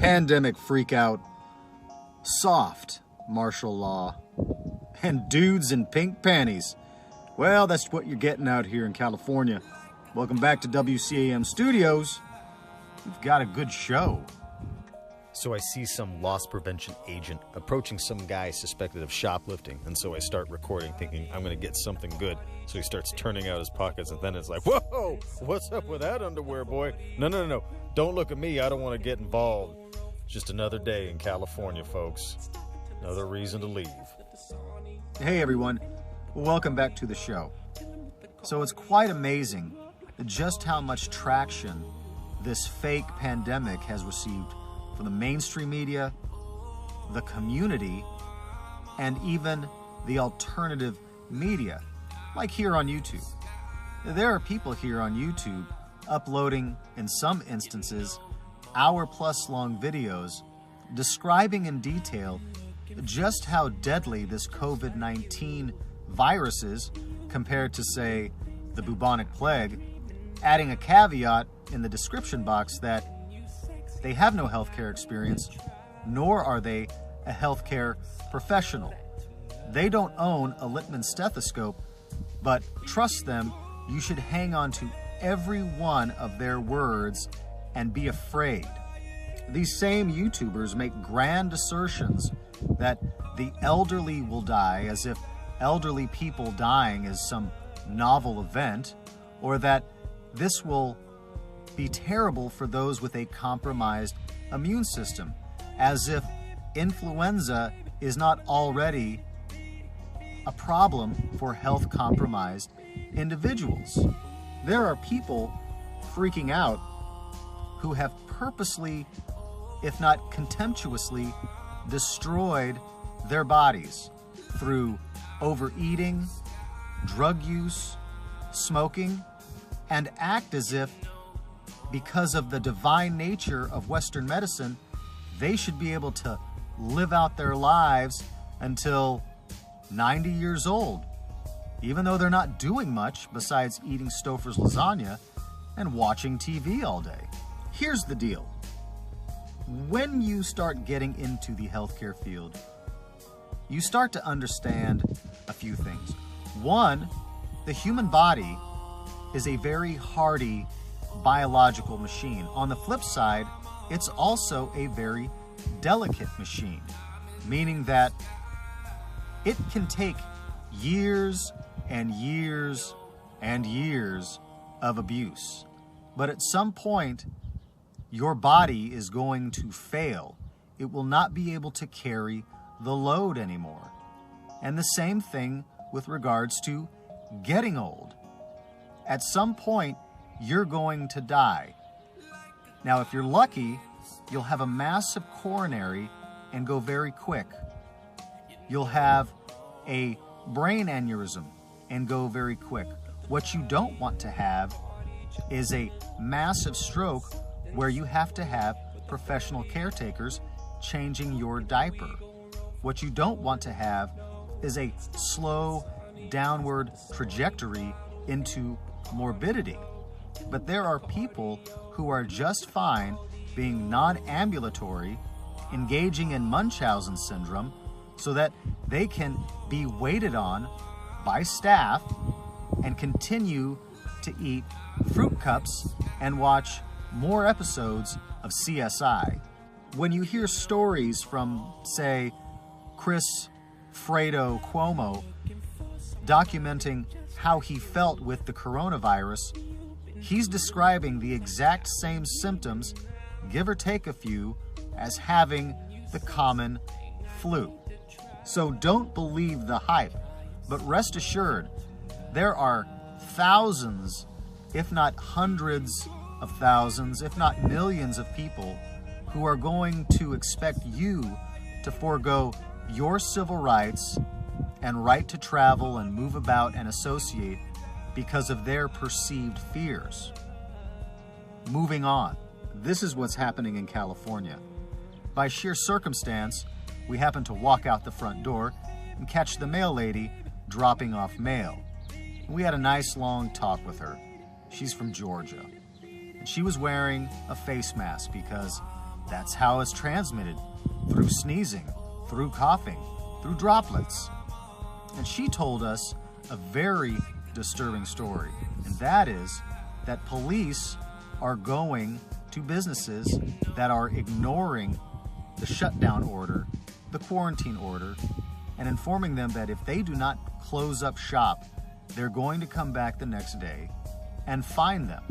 pandemic freakout, soft martial law, and dudes in pink panties. Well, that's what you're getting out here in California. Welcome back to WCAM Studios. We've got a good show. So I see some loss prevention agent approaching some guy suspected of shoplifting, and so I start recording thinking I'm going to get something good. So he starts turning out his pockets, and then it's like, whoa, what's up with that underwear, boy? No, don't look at me. I don't want to get involved. Just another day in California, folks. Another reason to leave. Hey everyone, welcome back to the show. So it's quite amazing just how much traction this fake pandemic has received from the mainstream media, the community, and even the alternative media, like here on YouTube. There are people here on YouTube uploading, in some instances, hour-plus long videos describing in detail just how deadly this COVID-19 virus is compared to, say, the bubonic plague, adding a caveat in the description box that they have no healthcare experience, nor are they a healthcare professional. They don't own a Littman stethoscope, but trust them, you should hang on to every one of their words and be afraid. These same YouTubers make grand assertions that the elderly will die, as if elderly people dying is some novel event, or that this will be terrible for those with a compromised immune system, as if influenza is not already a problem for health-compromised individuals. There are people freaking out who have purposely, if not contemptuously, destroyed their bodies through overeating, drug use, smoking, and act as if, because of the divine nature of Western medicine, they should be able to live out their lives until 90 years old, even though they're not doing much besides eating Stouffer's lasagna and watching TV all day. Here's the deal. When you start getting into the healthcare field, you start to understand a few things. One, the human body is a very hardy biological machine. On the flip side, it's also a very delicate machine, meaning that it can take years and years and years of abuse. But at some point, your body is going to fail. It will not be able to carry the load anymore. And the same thing with regards to getting old. At some point, you're going to die. Now, if you're lucky, you'll have a massive coronary and go very quick. You'll have a brain aneurysm and go very quick. What you don't want to have is a massive stroke where you have to have professional caretakers changing your diaper. What you don't want to have is a slow downward trajectory into morbidity. But there are people who are just fine being non-ambulatory, engaging in Munchausen syndrome, so that they can be waited on by staff and continue to eat fruit cups and watch more episodes of CSI. When you hear stories from, say, Chris Fredo Cuomo documenting how he felt with the coronavirus, he's describing the exact same symptoms, give or take a few, as having the common flu. So don't believe the hype, but rest assured, there are thousands, if not hundreds of thousands, if not millions of people who are going to expect you to forego your civil rights and right to travel and move about and associate because of their perceived fears. Moving on, this is what's happening in California. By sheer circumstance, we happen to walk out the front door and catch the mail lady dropping off mail. We had a nice long talk with her. She's from Georgia. And she was wearing a face mask because That's how it's transmitted, through sneezing, through coughing, through droplets. And she told us a very disturbing story, and that is that police are going to businesses that are ignoring the shutdown order, the quarantine order, and informing them that if they do not close up shop, they're going to come back the next day and fine them.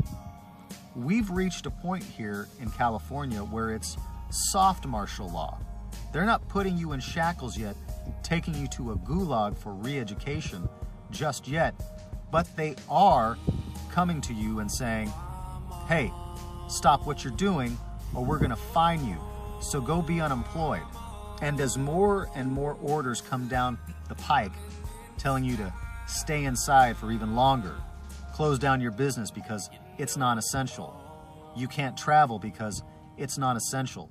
We've reached a point here in California where it's soft martial law. They're not putting you in shackles yet, taking you to a gulag for re-education just yet, but they are coming to you and saying, hey, stop what you're doing or we're gonna fine you, so go be unemployed. And as more and more orders come down the pike telling you to stay inside for even longer, close down your business because it's non-essential, you can't travel because it's non-essential,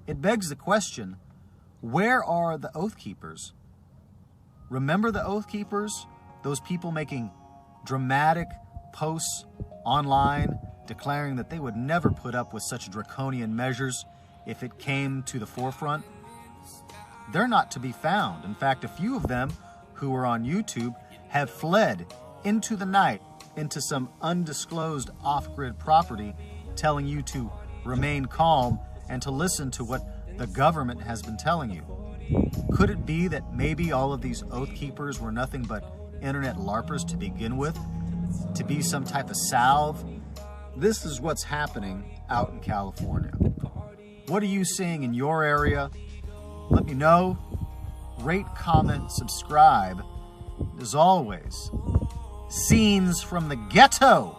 it begs the question, where are the Oath Keepers? Remember the Oath Keepers? Those people making dramatic posts online declaring that they would never put up with such draconian measures if it came to the forefront? They're not to be found. In fact, a few of them who were on YouTube have fled into the night into some undisclosed off-grid property, telling you to remain calm and to listen to what the government has been telling you. Could it be that maybe all of these Oath Keepers were nothing but internet LARPers to begin with? To be some type of salve? This is what's happening out in California. What are you seeing in your area? Let me know. Rate, comment, subscribe. As always, scenes from the ghetto.